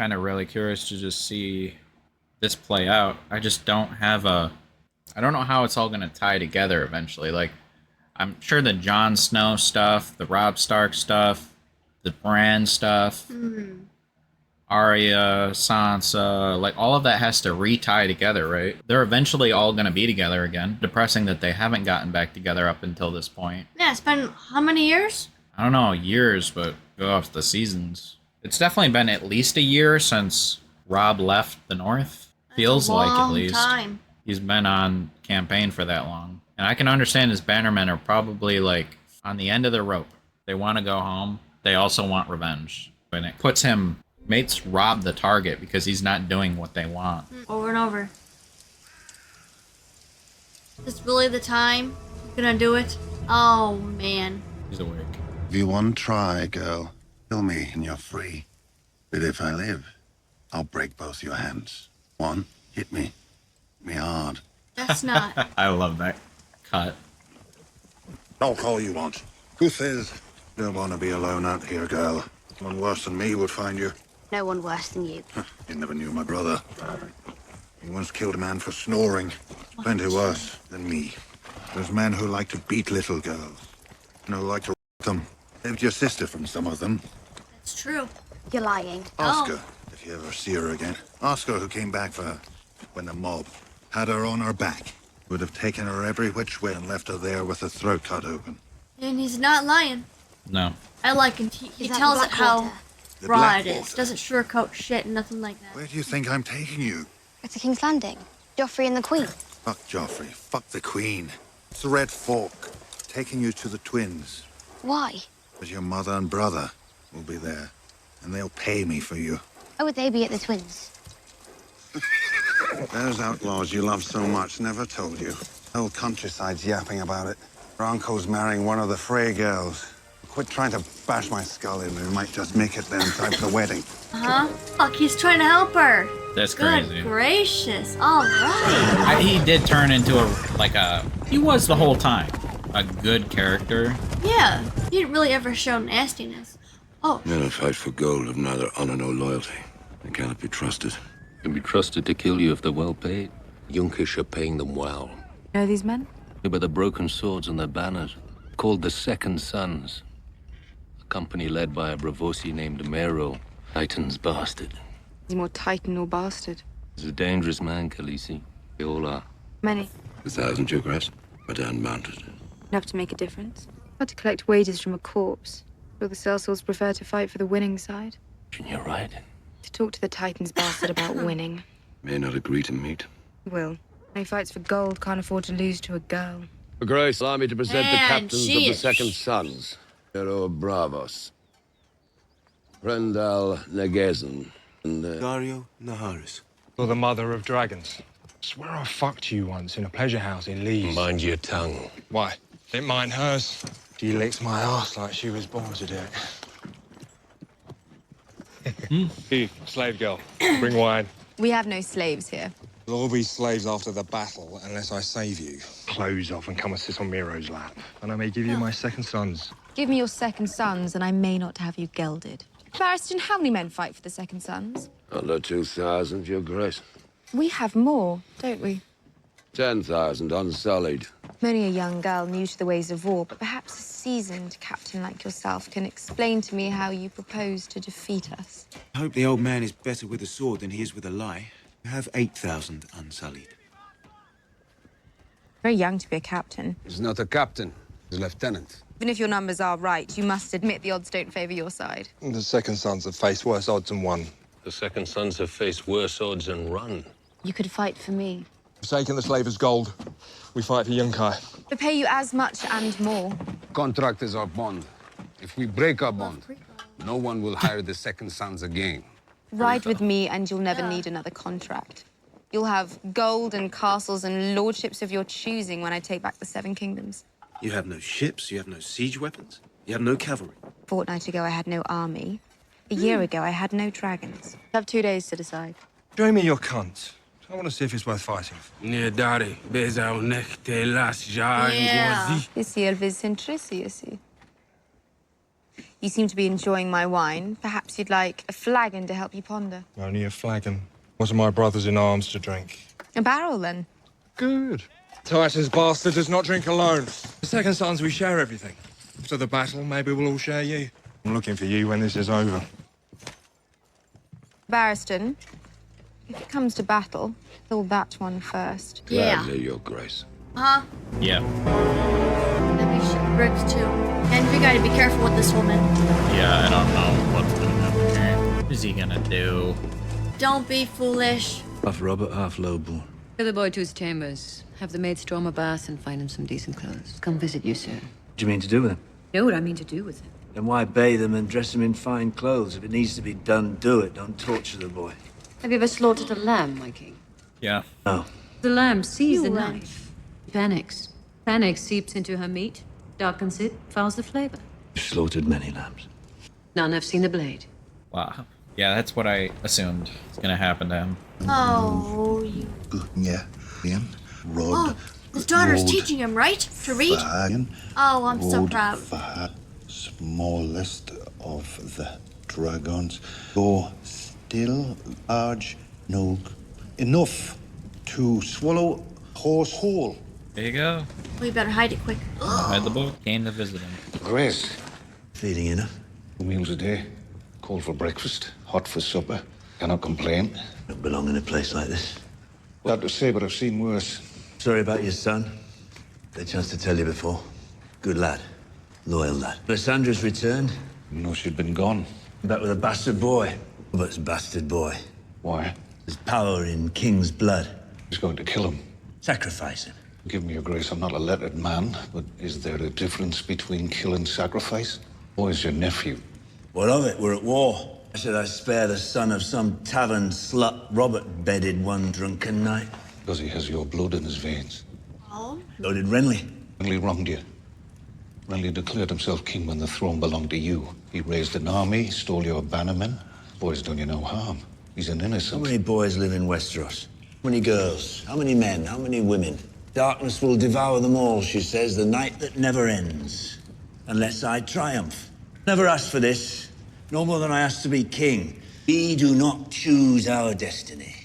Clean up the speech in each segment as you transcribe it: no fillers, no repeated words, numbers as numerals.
kind of really curious to just see this play out. I just don't have a. I don't know how it's all going to tie together eventually. Like, I'm sure the Jon Snow stuff, the Robb Stark stuff, the Bran stuff, Arya, Sansa, like all of that has to re-tie together, right? They're eventually all going to be together again. Depressing that they haven't gotten back together up until this point. Yeah, it's been how many years? I don't know, years, but go off the seasons. It's definitely been at least a year since Robb left the North. Feels like at least. Time. He's been on campaign for that long. And I can understand his bannermen are probably like on the end of the rope. They want to go home. They also want revenge. And it puts him, makes Robb the target because he's not doing what they want. Over and over. Is this really the time? You're gonna do it? Oh, man. He's awake. Give you one try, girl. Kill me and you're free. But if I live, I'll break both your hands. One, hit me. Hit me hard. That's not. I love that cut. Talk all you want. Who says you don't want to be alone out here, girl? Someone worse than me would find you. No one worse than you. You never knew my brother. He once killed a man for snoring. Plenty worse than me. There's men who like to beat little girls. And who like to them. Saved your sister from some of them. That's true. You're lying. Ask her, if you ever see her again. Ask her who came back for her when the mob had her on her back. Would have taken her every which way and left her there with her throat cut open. And he's not lying. No. I like him. He Is that tells it how Blackwater? The raw it Blackwater. is. Doesn't sugarcoat shit and nothing like that. Where do you think I'm taking you? It's a King's Landing. Joffrey and the Queen. Fuck Joffrey. Fuck the Queen. It's the Red Fork. Taking you to the twins. Why? Because your mother and brother will be there. And they'll pay me for you. Why would they be at the Twins? Those outlaws you love so much never told you. The whole countryside's yapping about it. Your uncle's marrying one of the Frey girls. Quit trying to bash my skull in. We might just make it there in time for the wedding. Fuck, he's trying to help her. That's Good crazy. gracious. All right. He did turn into he was the whole time a good character. Yeah. He didn't really ever show nastiness. Oh. Men who fight for gold have neither honor nor loyalty. They cannot be trusted. Can be trusted to kill you if they're well paid. Yunkish are paying them well. Know these men? Yeah, by the broken swords on their banners, called the Second Sons. A company led by a Bravosi named Mero, Titan's bastard. He's more Titan or bastard. He's a dangerous man, Khaleesi. They all are. Many. 1,000, your grace, but unmounted. Enough to make a difference. Hard to collect wages from a corpse. Will the sellswords prefer to fight for the winning side? And you're right. To talk to the Titan's bastard about winning. May not agree to meet. Will. He fights for gold, can't afford to lose to a girl. Your grace, allow me to present the Man, captains of she the is- Second Sons. Hero Bravos. Rendal Negezan. And, Dario Naharis. You're the mother of dragons. Swear I fucked you once in a pleasure house in Leeds. mind your tongue. Why? Didn't mind hers. She licked my ass like she was born to do it. Hey, slave girl, bring wine. We have no slaves here. You'll all be slaves after the battle, unless I save you. Close off and come and sit on Miro's lap. And I may give you my second sons. Give me your second sons, and I may not have you gelded. Barristan, how many men fight for the second sons? Under 2,000, your grace. We have more, don't we? 10,000 unsullied. I'm only a young girl new to the ways of war, but perhaps a seasoned captain like yourself can explain to me how you propose to defeat us. I hope the old man is better with a sword than he is with a lie. You have 8,000 unsullied. Very young to be a captain. He's not a captain. He's a lieutenant. Even if your numbers are right, you must admit the odds don't favor your side. The second sons have faced worse odds than one. The Second Sons have faced worse odds and run. You could fight for me. Forsaking the slave as gold, we fight for Yunkai. To pay you as much and more. Contract is our bond. If we break our bond, no one will hire the Second Sons again. Ride with me and you'll never need another contract. You'll have gold and castles and lordships of your choosing when I take back the Seven Kingdoms. You have no ships, you have no siege weapons, you have no cavalry. A fortnight ago, I had no army. A year ago, I had no dragons. I have 2 days to decide. Show me your cunt. I want to see if it's worth fighting for. Yeah. You seem to be enjoying my wine. Perhaps you'd like a flagon to help you ponder. Only a flagon. Wasn't my brothers in arms to drink. A barrel, then. Good. Titus bastard does not drink alone. The second sons, we share everything. After the battle, maybe we'll all share you. I'm looking for you when this is over. Barristan, if it comes to battle, kill that one first. Yeah. Gladly, Your Grace. Huh? Yeah. Maybe she bricks too. And we gotta be careful with this woman. Yeah, I don't know what's gonna happen. What is he gonna do? Don't be foolish. Half Robert, half lowborn. Get the boy to his chambers. Have the maids draw him a bath and find him some decent clothes. Come visit you soon. What do you mean to do with him? Know what I mean to do with him. Then why bathe him and dress him in fine clothes? If it needs to be done, do it. Don't torture the boy. Have you ever slaughtered a lamb, my king? Yeah. No. The lamb sees the You knife. Panics. Panic seeps into her meat, darkens it, fouls the flavor. You've slaughtered many lambs. None have seen the blade. Wow. Yeah, that's what I assumed was gonna happen to him. Oh, you. Yeah, Ian. Oh, Rod. his daughter's Rod, teaching him, right? To read? Fagan, Oh, I'm so Rod, proud. Fahad, smallest of the dragons, though still large, nog, enough to swallow horse whole. There you go. We better hide it quick. Read the book. Came to visit him. Grace. Feeding enough? 2 meals a day. Cold for breakfast, hot for supper. Cannot complain. Don't belong in a place like this. Hard to say, but I've seen worse. Sorry about your son. Had a chance to tell you before. Good lad. Loyal lad. Melisandre's returned. No, she'd been gone. Back with a bastard boy. Robert's bastard boy. Why? There's power in king's blood. He's going to kill him. Sacrifice him. Give me your grace, I'm not a lettered man, but is there a difference between kill and sacrifice? Boy's your nephew. What of it? We're at war. Why should I spare the son of some tavern slut Robert bedded one drunken night? Because he has your blood in his veins. Oh? So did Renly. Renly wronged you. Renly declared himself king when the throne belonged to you. He raised an army, stole your bannermen. Boy's done you no harm. He's an How innocent. many boys live in Westeros? How many girls? How many men? How many women? Darkness will devour them all, she says, the night that never ends. Unless I triumph. Never asked for this. No more than I asked to be king. We do not choose our destiny.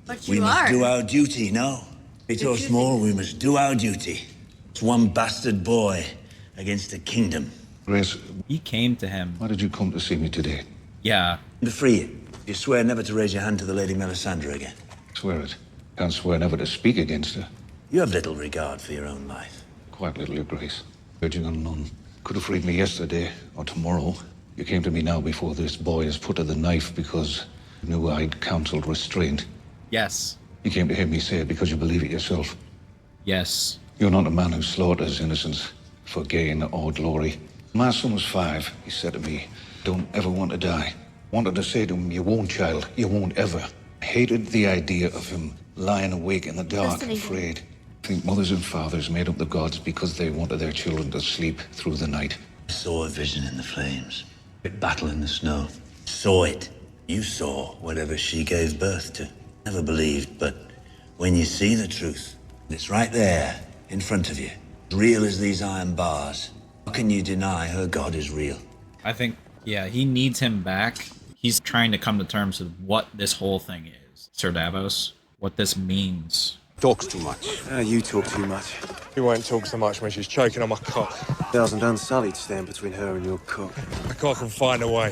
But We you must are. do our duty, no. Big or small, we must do our duty. It's one bastard boy against a kingdom. Grace, He came to him. why did you come to see me today? Yeah. To free you. You swear never to raise your hand to the Lady Melisandre again. Swear it. Can't swear never to speak against her. You have little regard for your own life. Quite little, your grace. Urging on none. Could have freed me yesterday or tomorrow. You came to me now before this boy is put to the knife because you knew I'd counseled restraint. Yes. You came to hear me say it because you believe it yourself. Yes. You're not a man who slaughters innocents for gain or glory. My son was 5. He said to me, don't ever want to die. Wanted to say to him, you won't, child. You won't ever. Hated the idea of him lying awake in the dark, Fascinating. afraid. I think mothers and fathers made up the gods because they wanted their children to sleep through the night. I saw a vision in the flames. A battle in the snow. Saw it. You saw whatever she gave birth to. Never believed, but when you see the truth, it's right there, in front of you. Real as these iron bars. How can you deny her god is real? I think, yeah, he needs him back. He's trying to come to terms with what this whole thing is. Sir Davos, what this means. Talks too much. You talk too much. You won't talk so much when she's choking on my cock. Thousand unsullied stand between her and your cock. The cock can find a way.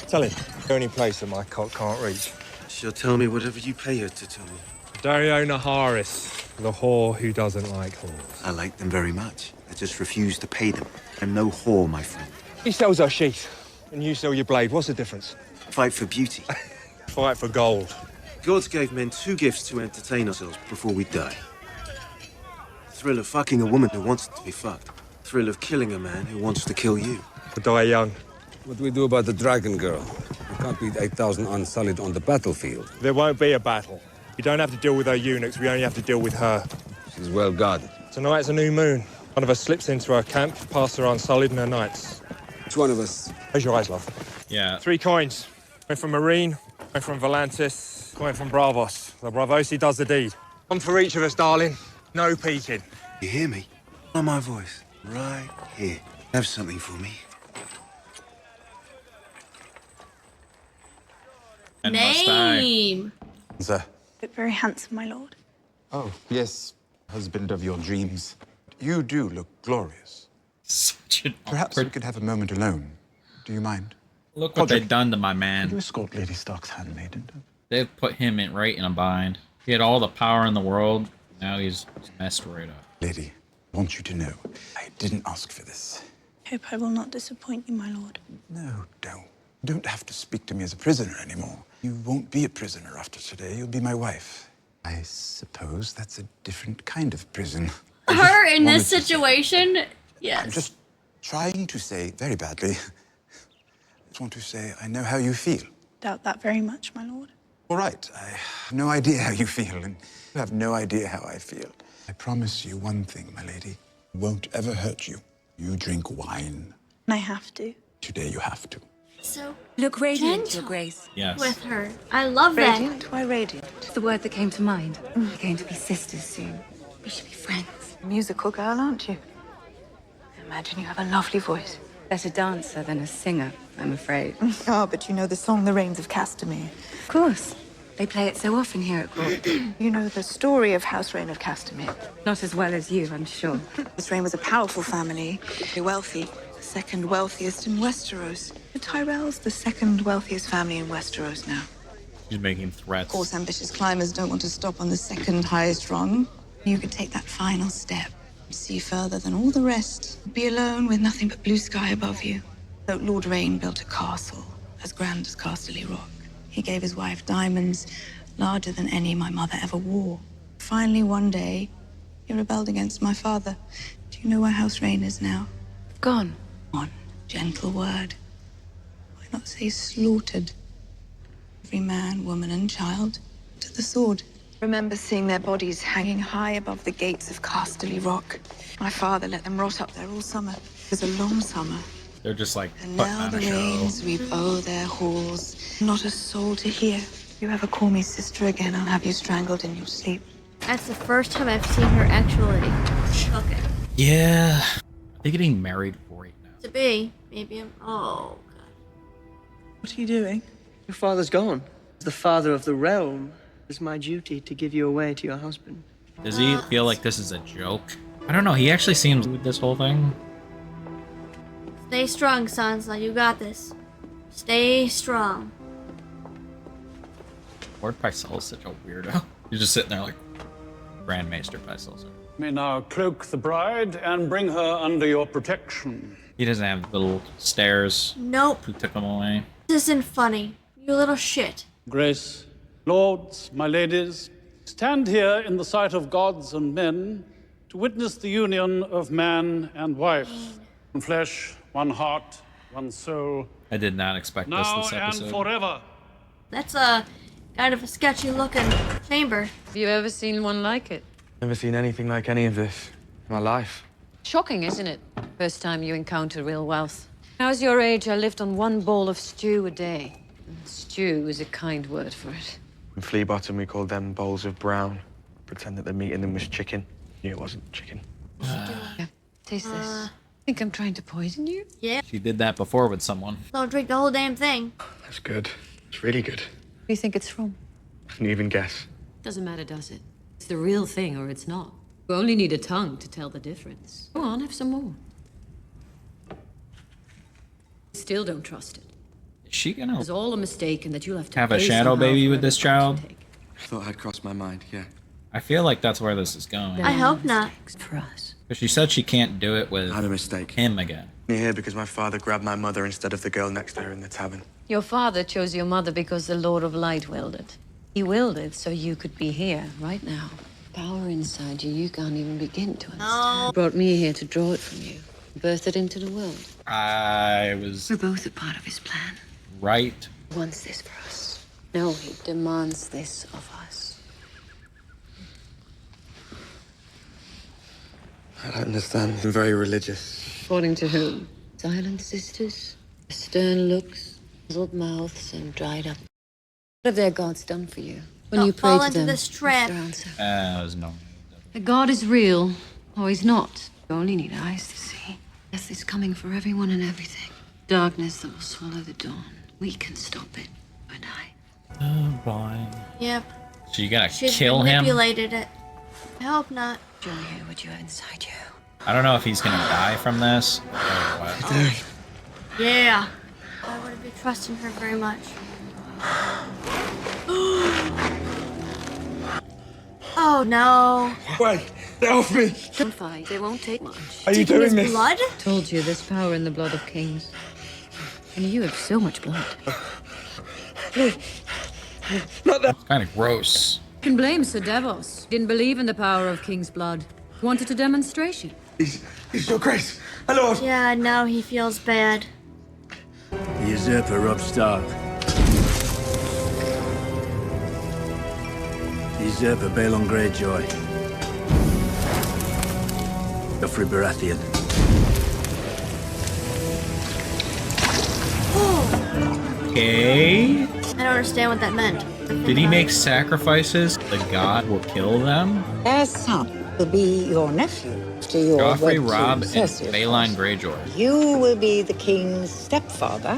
Tell him, the only place that my cock can't reach. She'll tell me whatever you pay her to tell me. Dario Naharis, the whore who doesn't like whores. I like them very much. I just refuse to pay them. I'm no whore, my friend. He sells her sheath, and you sell your blade. What's the difference? Fight for beauty. Fight for gold. Gods gave men 2 gifts to entertain ourselves before we die. Thrill of fucking a woman who wants to be fucked. Thrill of killing a man who wants to kill you. To die young. What do we do about the dragon girl? We can't beat 8,000 unsullied on the battlefield. There won't be a battle. You don't have to deal with her eunuchs, we only have to deal with her. She's well guarded. Tonight's a new moon. One of us slips into her camp, past her unsullied and her knights. Which one of us? Close your eyes, love. Yeah. 3 coins. One from Marine, one from Volantis, one from Bravos. The Bravosi does the deed. One for each of us, darling. No peeking. You hear me? Follow my voice. Right here. Have something for me. And must I? Name. Sir. Look very handsome, my lord. Oh, yes, husband of your dreams. You do look glorious. Such an Perhaps we could have a moment alone. Do you mind? Look what they've done to my Could you man. escort Lady Stark's handmaiden? They've put him right in a bind. He had all the power in the world. Now he's messed right up. Lady, I want you to know, I didn't ask for this. Hope I will not disappoint you, my lord. No, don't. You don't have to speak to me as a prisoner anymore. You won't be a prisoner after today. You'll be my wife. I suppose that's a different kind of prison. Her in this situation? Yes. I'm just trying to say, very badly, I just want to say I know how you feel. Doubt that very much, my lord. All right, I have no idea how you feel, and you have no idea how I feel. I promise you one thing, my lady. It won't ever hurt you. You drink wine. And I have to. Today you have to. So Look radiant, gentle Your Grace. Yes. with her. I love that. Radiant? Why radiant? It's the word that came to mind. We're going to be sisters soon. We should be friends. Musical girl, aren't you? I imagine you have a lovely voice. Better dancer than a singer, I'm afraid. Oh, but you know the song The Rains of Castamere. Of course. They play it so often here at court. You know the story of House Rain of Castamere. Not as well as you, I'm sure. This reign was a powerful family, very wealthy, the second wealthiest in Westeros. The Tyrells, the second wealthiest family in Westeros now. She's making threats. Of course, ambitious climbers don't want to stop on the second highest rung. You could take that final step, see further than all the rest, be alone with nothing but blue sky above you. So Lord Rain built a castle as grand as Casterly Rock. He gave his wife diamonds larger than any my mother ever wore. Finally, one day, he rebelled against my father. Do you know where House Rain is now? Gone. One gentle word. Why not say slaughtered? Every man, woman, and child to the sword. Remember seeing their bodies hanging high above the gates of Casterly Rock. My father let them rot up there all summer. It was a long summer. They're just like And putting now on the a show. rains weep o'er their halls. Not a soul to hear. If you ever call me sister again, I'll have you strangled in your sleep. That's the first time I've seen her actually shook it. Yeah. Are they getting married right now? To be. Maybe I'm. Oh, God. What are you doing? Your father's gone. As the father of the realm, it's my duty to give you away to your husband. Does he feel like this is a joke? I don't know. He actually seems with this whole thing. Stay strong, Sansa. You got this. Stay strong. Lord Pycelle's such a weirdo. He's just sitting there like Grand Maester Pycelle. May now cloak the bride and bring her under your protection. He doesn't have little stairs. Nope. Who took them away? This isn't funny. You little shit. Grace, lords, my ladies, stand here in the sight of gods and men to witness the union of man and wife. One flesh, one heart, one soul. I did not expect now this episode. and forever. That's a kind of a sketchy looking chamber. Have you ever seen one like it? Never seen anything like any of this in my life. Shocking, isn't it? First time you encounter real wealth. When I was your age, I lived on one bowl of stew a day. And stew is a kind word for it. In Flea Bottom, we called them bowls of brown. Pretend that the meat in them was chicken. Knew it wasn't chicken. Yeah, taste this. Think I'm trying to poison you? Yeah. She did that before with someone. Don't drink the whole damn thing. That's good. It's really good. Where do you think it's from? I can even guess. Doesn't matter, does it? It's the real thing or it's not. You only need a tongue to tell the difference. Go on, have some more. Still don't trust it. Is she gonna It's all a mistake and that you'll have to have a pay shadow somehow baby for with this every child? step you take. I thought I'd crossed my mind, yeah. I feel like that's where this is going. I hope not. For us. But she said she can't do it with I had a mistake. him again. You're here because my father grabbed my mother instead of the girl next to her in the tavern. Your father chose your mother because the Lord of Light willed it. He willed it so you could be here, right now. Power inside you can't even begin to understand. No. He brought me here to draw it from you, birth it into the world. I was We're both a part of his plan. right. He wants this for us. No, he demands this of us. I don't understand. I'm very religious. According to whom? Silent sisters, stern looks, puzzled mouths, and dried up. What have their gods done for you? When Don't you pray fall to into them, this trap. what's their answer? There's no. The God is real, or he's not. You only need eyes to see. Death is coming for everyone and everything. Darkness that will swallow the dawn. We can stop it, but Oh boy. Yep. So you gotta She's kill him? manipulated it. I hope not. Enjoy what you have inside you. I don't know if he's gonna die from this or what. Yeah. I wouldn't be trusting her very much. Oh no. Wait, help me! Don't fight. They won't take much. Are you doing this? Blood? Told you there's power in the blood of kings. And you have so much blood. Not that. It's kind of gross. You can blame Sir Devos. Didn't believe in the power of king's blood. Wanted a demonstration. He's your grace, my lord. Yeah, now he feels bad. The usurper Robb Stark. The usurper Balon Greyjoy. Joffrey Baratheon. Okay. I don't understand what that meant. Did he make sacrifices? The god will kill them? Their son will be your nephew to your Joffrey, wed Robb, and successor. Balon Greyjoy. You will be the king's stepfather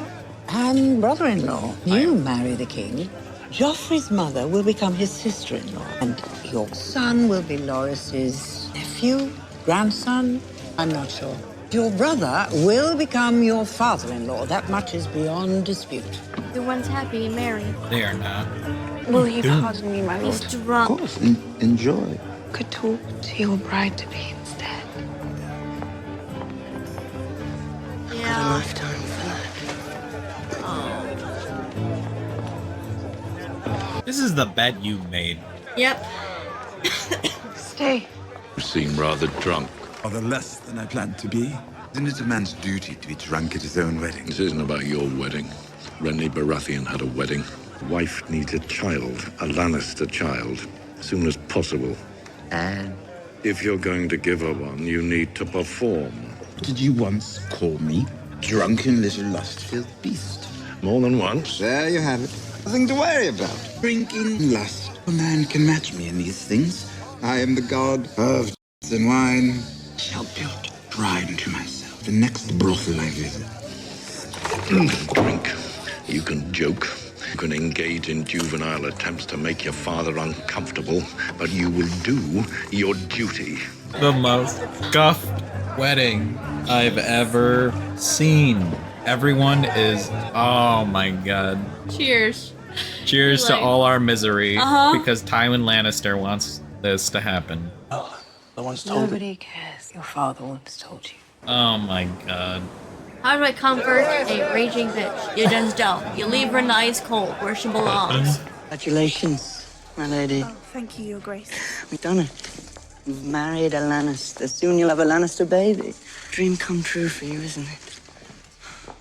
and brother-in-law. You marry the king. Joffrey's mother will become his sister-in-law. And your son will be Loris's nephew, grandson, I'm not sure. Your brother will become your father-in-law. That much is beyond dispute. The one's happy and married. They are not. Will you pardon me, my lord? He's drunk. Of course, enjoy. Could talk to your bride-to-be instead. Got a Yeah. lifetime for that. This is the bet you made. Yep. Stay. You seem rather drunk. Rather less than I planned to be. Isn't it a man's duty to be drunk at his own wedding? This isn't about your wedding. Renly Baratheon had a wedding. Wife needs a child, a Lannister child, as soon as possible. And? If you're going to give her one, you need to perform. Did you once call me drunken little lust-filled beast? More than once. There you have it. Nothing to worry about. Drinking lust. A man can match me in these things. I am the god of and wine. Shall build bride to myself. The next brothel I visit. You can drink. You can joke. You can engage in juvenile attempts to make your father uncomfortable, but you will do your duty. The most scuffed wedding I've ever seen. Everyone is, oh my god. Cheers. Cheers to Like- all our misery Uh-huh. because Tywin Lannister wants this to happen. Oh, no one's told Nobody cares. Your father once told you. Oh my god. How do I comfort a raging bitch? You just don't. You leave her in the ice cold where she belongs. Congratulations, my lady. Oh, thank you, Your Grace. We've done it. You've married a Lannister. Soon you'll have a Lannister baby. Dream come true for you, isn't it?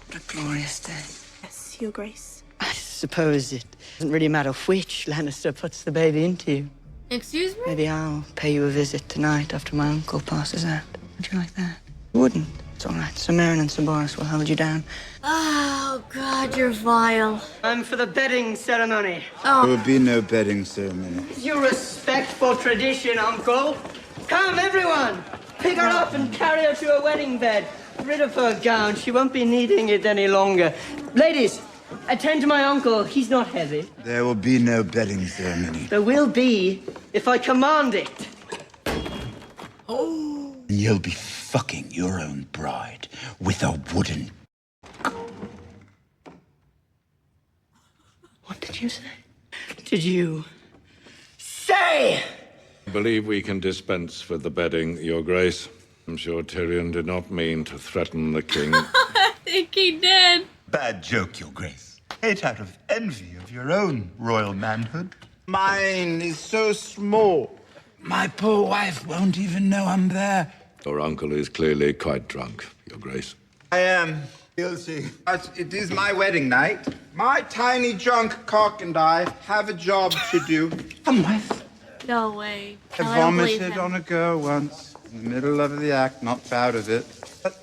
What a glorious day. Yes, Your Grace. I suppose it doesn't really matter which Lannister puts the baby into you. Excuse me? Maybe I'll pay you a visit tonight after my uncle passes out. Would you like that? You wouldn't. It's all right. Sir Meryn and Sir Boris will hold you down. Oh, God, you're vile. I'm for the bedding ceremony. There Oh, will be no bedding ceremony. You respect for tradition, Uncle. Come, everyone! Pick her up and carry her to her wedding bed. Rid of her gown. She won't be needing it any longer. Ladies, attend to my uncle. He's not heavy. There will be no bedding ceremony. There will be if I command it. And you'll be fucking your own bride with a wooden... What did you say? Did you say? I believe we can dispense with the bedding, Your Grace. I'm sure Tyrion did not mean to threaten the king. I think he did. Bad joke, Your Grace. Ate out of envy of your own royal manhood. Mine is so small. My poor wife won't even know I'm there. Your uncle is clearly quite drunk, Your Grace. I am guilty. But it is my wedding night. My tiny drunk cock and I have a job to do. Come with. No way. I No, I don't believe vomited him. on a girl once, in the middle of the act, not proud of it. But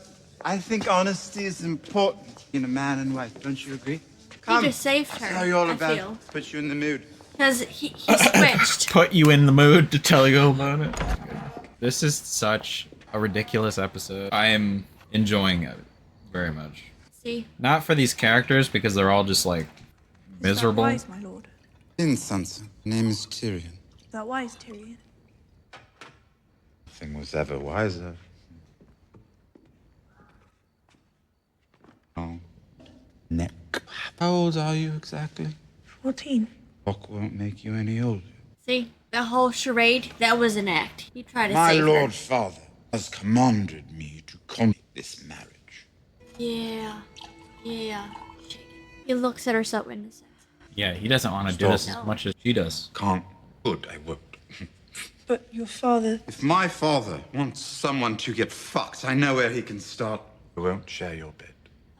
I think honesty is important in a man and wife, don't you agree? Come. He just saved her, I'll tell you all I about feel. it. Put you in the mood. Because he switched. Put you in the mood to tell you about it. This is such a ridiculous episode. I am enjoying it very much. See? Not for these characters because they're all just like miserable. Wise, my lord. In Sansa. Name is Tyrion. That wise, Tyrion. Nothing was ever wiser. Oh. Neck. How old are you exactly? 14. Talk won't make you any older. See, the whole charade, that was an act. He tried to My save lord her. father has commanded me to consummate this marriage. Yeah. He looks at her so innocent. Yeah, he doesn't want to do this as much as she does. Can't. Good, I won't. But your father... If my father wants someone to get fucked, I know where he can start. I won't share your bed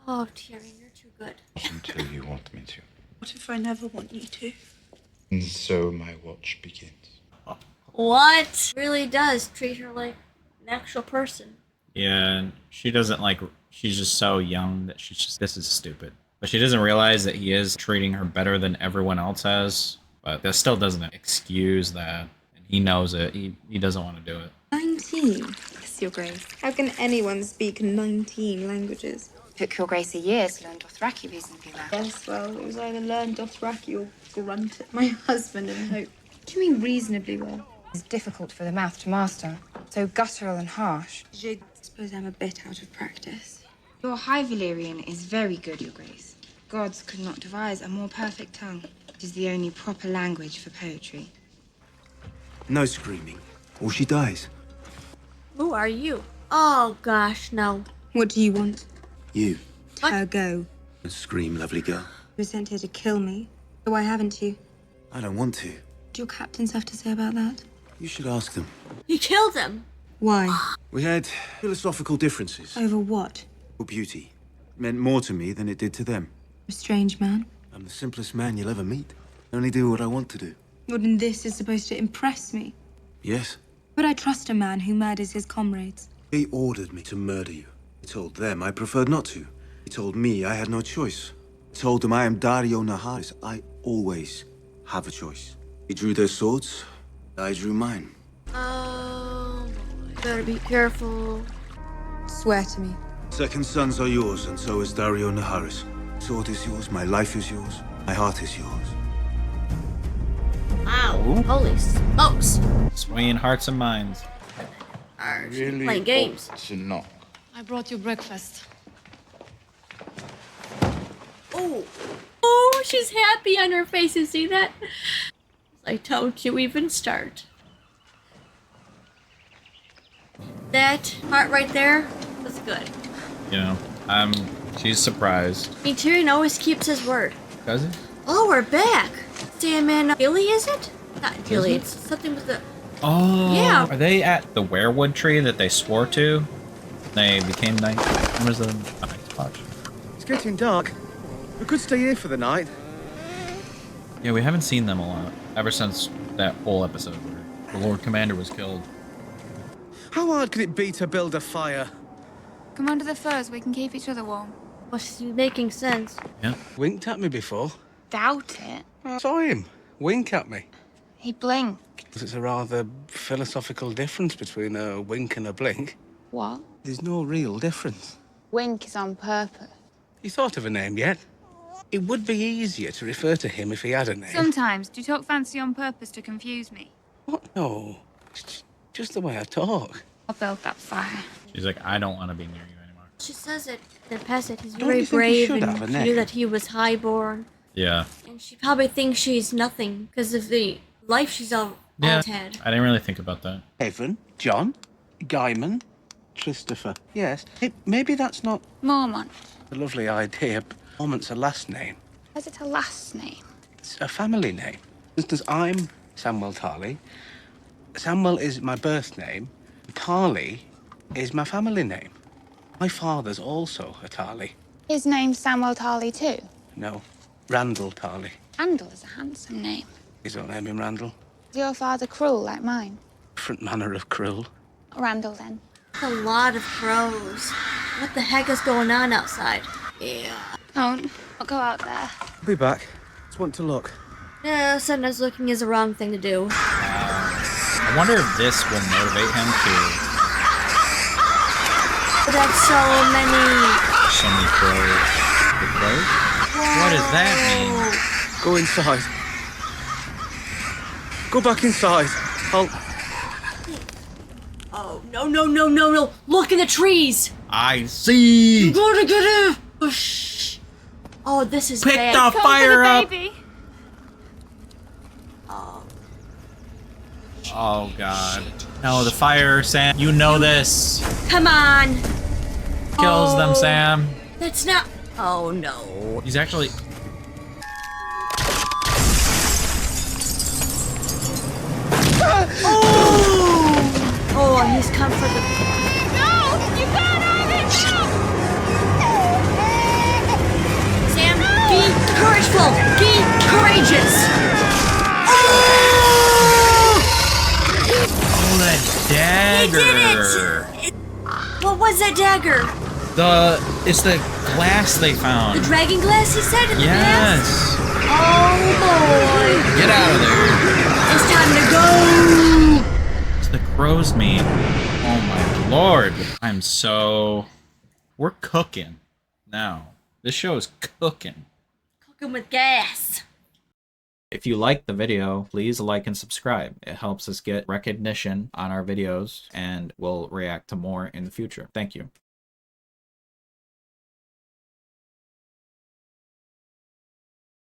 Oh, Tyrion, you're too good. until you want me to. What if I never want you to? And so my watch begins. What? Really does treat her like an actual person. Yeah, and she doesn't like. She's just so young that she's just. This is stupid. But she doesn't realize that he is treating her better than everyone else has. But that still doesn't excuse that. And he knows it. He doesn't want to do it. 19? Yes, Your Grace. How can anyone speak 19 languages? Took Your Grace a year to learn Dothraki reasonably well. Yes, well, it was either learn Dothraki or grunt at my husband and hope. What do you mean reasonably well? It's difficult for the mouth to master. So guttural and harsh. I suppose I'm a bit out of practice. Your High Valyrian is very good, Your Grace. Gods could not devise a more perfect tongue. It is the only proper language for poetry. No screaming, or she dies. Who are you? Oh, gosh, no. What do you want? You. Her go. Don't scream, lovely girl. You were sent here to kill me. So why haven't you? I don't want to. What do your captains have to say about that? You should ask them. He killed him. Why? We had philosophical differences. Over what? Or beauty. It meant more to me than it did to them. A strange man. I'm the simplest man you'll ever meet. I only do what I want to do. Well, then this is supposed to impress me. Yes? Would I trust a man who murders his comrades? He ordered me to murder you. He told them I preferred not to. He told me I had no choice. He told them I am Dario Naharis. I always have a choice. He drew their swords. I drew mine. Oh, better be careful. Swear to me. Second sons are yours, and so is Dario Naharis. Sword is yours, my life is yours, my heart is yours. Wow, holy smokes. Swaying hearts and minds. Really playing games. To knock. I brought you breakfast. Oh, she's happy on her face. You see that? I don't you even start. That part right there was good. You know, she's surprised. I mean, Tyrion always keeps his word. Does he? Oh, we're back. Sam and Billy, is it? Not Billy, it's something with the... Oh, Yeah. Are they at the werewood tree that they swore to? They became night. When was the night watch? It's getting dark. We could stay here for the night. Yeah, we haven't seen them a lot ever since that whole episode where the Lord Commander was killed. How hard could it be to build a fire? Come under the firs, we can keep each other warm. What's making sense? Yeah. Winked at me before. Doubt it. I saw him wink at me. He blinked. It's a rather philosophical difference between a wink and a blink. What? There's no real difference. Wink is on purpose. You thought of a name yet? It would be easier to refer to him if he had a name. Sometimes. Do you talk fancy on purpose to confuse me? What? No. It's just the way I talk. I'll build that fire. She's like, I don't want to be near you anymore. She says it. Then pass it. He's Don't very you think he brave should and have a she knew name? that he was highborn. Yeah. And she probably thinks she's nothing because of the life she's all Yeah. had. I didn't really think about that. Evan, John, Guyman, Christopher. Yes. Maybe that's not Mormont. a lovely idea, but Mormont's a last name. Is it a last name? It's a family name. For instance, I'm Samwell Tarly. Samwell is my birth name. Tarly is my family name. My father's also a Tarly. His name's Samwell Tarly too. No, Randall Tarly. Randall is a handsome name. Please don't name him Randall. Is your father cruel like mine? Different manner of cruel. Randall then. A lot of crows. What the heck is going on outside? Yeah. Don't. I'll go out there. I'll be back. Just want to look. Yeah, sometimes looking is the wrong thing to do. I wonder if this will motivate him to... But that's so many crows. The crows? What does that mean? Go inside. Go back inside. I'll... Oh, no, no, no, no, no. Look in the trees. I see. You gotta get him. Oh, shh. Oh, this is Pick bad. the Come fire for the up. baby. Oh. Oh, God. No, the fire, Sam. You know this. Come on. Kills them, Sam. That's not... Oh, no. He's actually... Oh! Oh, he's come for the... No! You got on it! No! Sam, be courageful! Be courageous! Oh! Oh, that dagger! He did it! What was that dagger? It's the glass they found. The dragon glass, he said in the Yes. past? Oh, boy. Get out of there. It's time to go! It's the crow's meat. Oh my lord. I'm so... We're cooking now. This show is cooking. Cooking with gas. If you liked the video, please like and subscribe. It helps us get recognition on our videos, and we'll react to more in the future. Thank you.